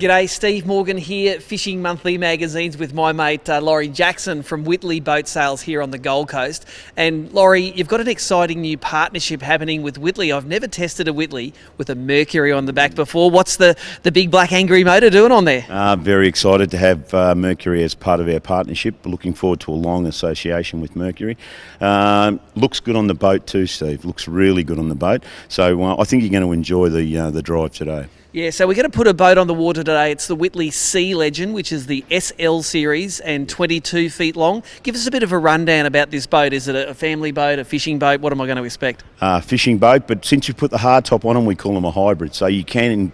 G'day, Steve Morgan here, Fishing Monthly Magazines with my mate Laurie Jackson from Whitley Boat Sales here on the Gold Coast. And Laurie, you've got an exciting new partnership happening with Whitley. I've never tested a Whitley with a Mercury on the back before. What's the big black angry motor doing on there? Very excited to have Mercury as part of our partnership. Looking forward to a long association with Mercury. Looks good on the boat too, Steve. Looks really good on the boat. So I think you're going to enjoy the drive today. Yeah, so we're going to put a boat on the water today. It's the Whitley Sea Legend, which is the SL series and 22 feet long. Give us a bit of a rundown about this boat. Is it a family boat, a fishing boat? What am I going to expect? Fishing boat, but since you put the hardtop on them, we call them a hybrid. So you can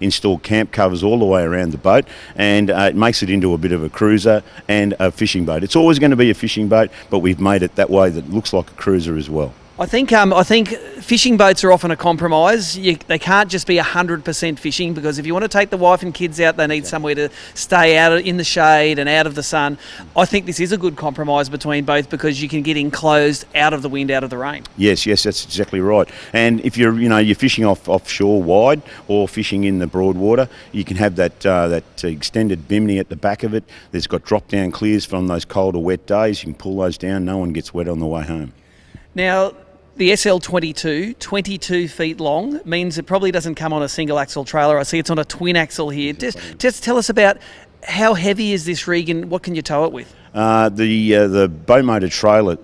install camp covers all the way around the boat, and it makes it into a bit of a cruiser and a fishing boat. It's always going to be a fishing boat, but we've made it that way that it looks like a cruiser as well. I think fishing boats are often a compromise. They can't just be 100% fishing, because if you want to take the wife and kids out, they need somewhere to stay out in the shade and out of the sun. I think this is a good compromise between both, because you can get enclosed, out of the wind, out of the rain. Yes, that's exactly right. And if you're fishing offshore wide or fishing in the broad water, you can have that extended bimini at the back of it. There's got drop down clears from those cold or wet days. You can pull those down. No one gets wet on the way home. Now, the SL22, 22 feet long, means it probably doesn't come on a single axle trailer. I see it's on a twin axle here. Just tell us about how heavy is this rig and what can you tow it with? The boat motor trailer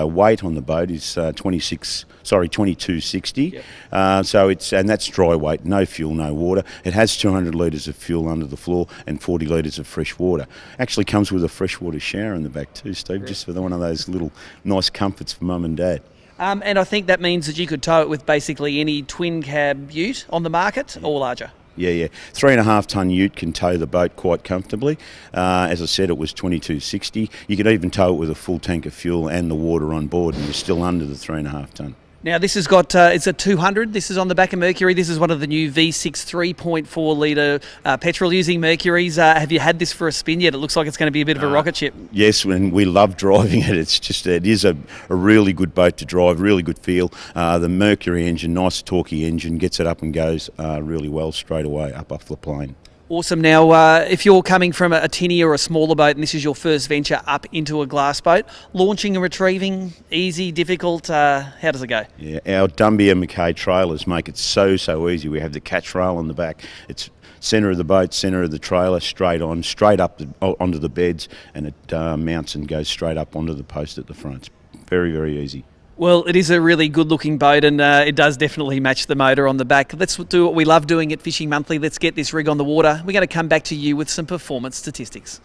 weight on the boat is 2260. Yep. And that's dry weight, no fuel, no water. It has 200 litres of fuel under the floor and 40 litres of fresh water. Actually comes with a freshwater shower in the back too, Steve, just for one of those little nice comforts for mum and dad. And I think that means that you could tow it with basically any twin cab ute on the market or larger. Yeah. 3.5 tonne ute can tow the boat quite comfortably. As I said, it was 2260. You could even tow it with a full tank of fuel and the water on board, and you're still under the 3.5 tonne. Now this has got, it's a 200, this is on the back of Mercury. This is one of the new V6 3.4 litre petrol using Mercuries. Have you had this for a spin yet? It looks like it's going to be a bit of a rocket ship. Yes, and we love driving it. It is a really good boat to drive, really good feel. The Mercury engine, nice torquey engine, gets it up and goes really well straight away up off the plane. Awesome. Now, if you're coming from a tinny or a smaller boat and this is your first venture up into a glass boat, launching and retrieving, easy, difficult, how does it go? Yeah, our Dumbia Mackay trailers make it so easy. We have the catch rail on the back. It's centre of the boat, centre of the trailer, straight up onto the beds, and it mounts and goes straight up onto the post at the front. It's very, very easy. Well, it is a really good-looking boat, and it does definitely match the motor on the back. Let's do what we love doing at Fishing Monthly. Let's get this rig on the water. We're going to come back to you with some performance statistics.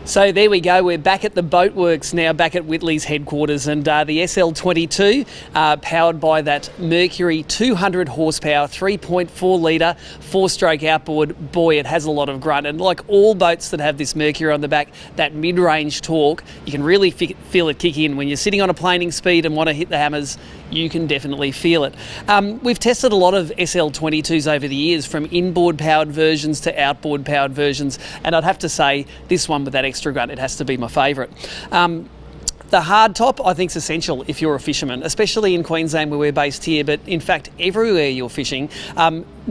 So there we go, we're back at the Boatworks now, back at Whitley's headquarters, and the SL22, powered by that Mercury 200 horsepower, 3.4 litre, 4-stroke outboard. Boy, it has a lot of grunt, and like all boats that have this Mercury on the back, that mid-range torque, you can really feel it kick in. When you're sitting on a planing speed and want to hit the hammers, you can definitely feel it. We've tested a lot of SL22s over the years, from inboard powered versions to outboard powered versions, and I'd have to say this one with that extra extra grunt. It has to be my favourite. The hard top, I think, is essential if you're a fisherman, especially in Queensland where we're based here, but in fact, everywhere you're fishing,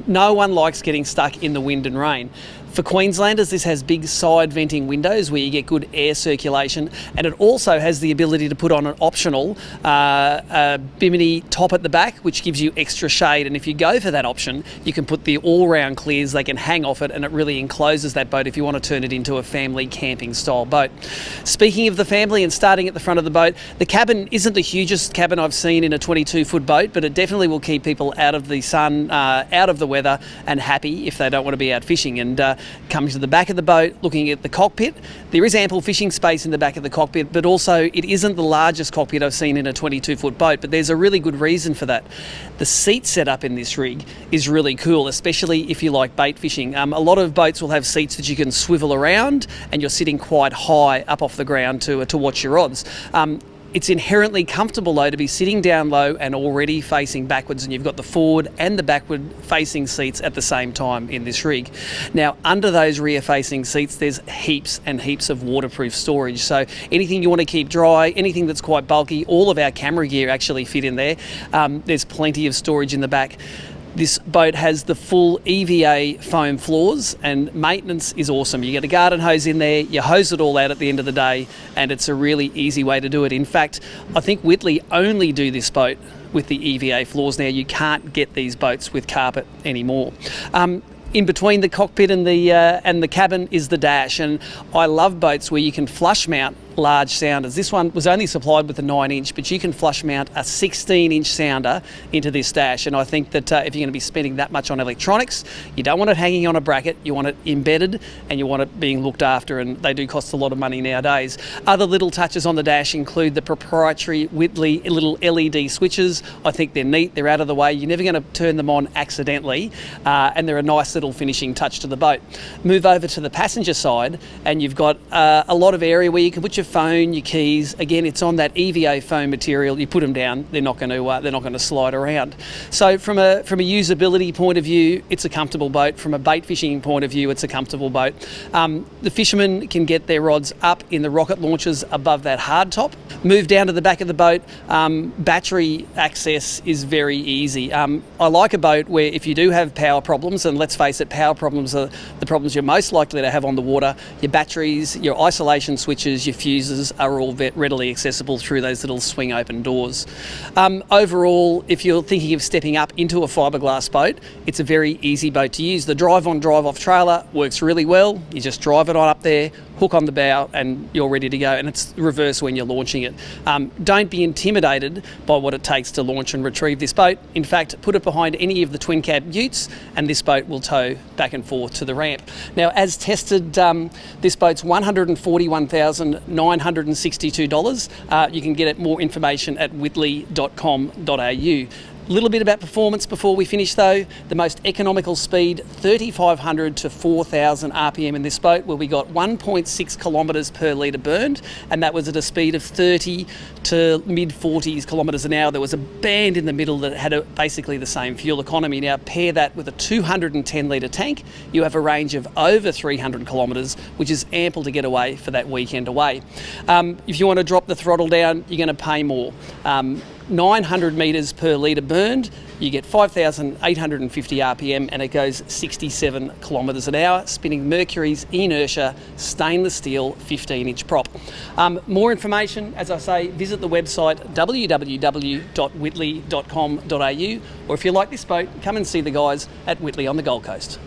no one likes getting stuck in the wind and rain. For Queenslanders, this has big side venting windows where you get good air circulation, and it also has the ability to put on an optional bimini top at the back, which gives you extra shade. And if you go for that option, you can put the all-round clears, they can hang off it, and it really encloses that boat if you want to turn it into a family camping style boat. Speaking of the family and starting at the front of the boat, the cabin isn't the hugest cabin I've seen in a 22-foot boat, but it definitely will keep people out of the sun, out of the weather, and happy if they don't want to be out fishing. And coming to the back of the boat, looking at the cockpit, there is ample fishing space in the back of the cockpit, but also it isn't the largest cockpit I've seen in a 22-foot boat, but there's a really good reason for that. The seat setup in this rig is really cool, especially if you like bait fishing. A lot of boats will have seats that you can swivel around and you're sitting quite high up off the ground to watch your rods. It's inherently comfortable though to be sitting down low and already facing backwards, and you've got the forward and the backward facing seats at the same time in this rig. Now under those rear facing seats there's heaps and heaps of waterproof storage, so anything you want to keep dry, anything that's quite bulky, all of our camera gear actually fit in there. There's plenty of storage in the back. This boat has the full EVA foam floors, and maintenance is awesome. You get a garden hose in there, you hose it all out at the end of the day, and it's a really easy way to do it. In fact, I think Whitley only do this boat with the EVA floors now. You can't get these boats with carpet anymore. In between the cockpit and the cabin is the dash, and I love boats where you can flush mount large sounders. This one was only supplied with a 9-inch, but you can flush mount a 16-inch sounder into this dash, and I think that if you're going to be spending that much on electronics, you don't want it hanging on a bracket, you want it embedded and you want it being looked after, and they do cost a lot of money nowadays. Other little touches on the dash include the proprietary Whitley little LED switches. I think they're neat, they're out of the way, you're never going to turn them on accidentally, and they're a nice little finishing touch to the boat. Move over to the passenger side and you've got a lot of area where you can put your phone, your keys. Again, it's on that EVA foam material. You put them down, they're not going to slide around. So from a usability point of view, it's a comfortable boat. From a bait fishing point of view, it's a comfortable boat. The fishermen can get their rods up in the rocket launchers above that hard top. Move down to the back of the boat. Battery access is very easy. I like a boat where if you do have power problems, and let's face it, power problems are the problems you're most likely to have on the water, your batteries, your isolation switches, your fuses are all readily accessible through those little swing open doors. Overall, if you're thinking of stepping up into a fiberglass boat, it's a very easy boat to use. The drive-on, drive-off trailer works really well. You just drive it on up there, hook on the bow, and you're ready to go, and it's reverse when you're launching it. Don't be intimidated by what it takes to launch and retrieve this boat. In fact, put it behind any of the twin cab utes and this boat will tow back and forth to the ramp. Now, as tested, this boat's $141,962. You can get more information at whitley.com.au. A little bit about performance before we finish though. The most economical speed, 3,500 to 4,000 RPM in this boat, where we got 1.6 kilometres per litre burned, and that was at a speed of 30 to mid 40s kilometres an hour. There was a band in the middle that had basically the same fuel economy. Now pair that with a 210 litre tank, you have a range of over 300 kilometres, which is ample to get away for that weekend away. If you want to drop the throttle down, you're going to pay more. 900 metres per litre burned, you get 5,850 RPM and it goes 67 kilometres an hour, spinning Mercury's inertia stainless steel 15-inch prop. More information, as I say, visit the website www.whitley.com.au, or if you like this boat, come and see the guys at Whitley on the Gold Coast.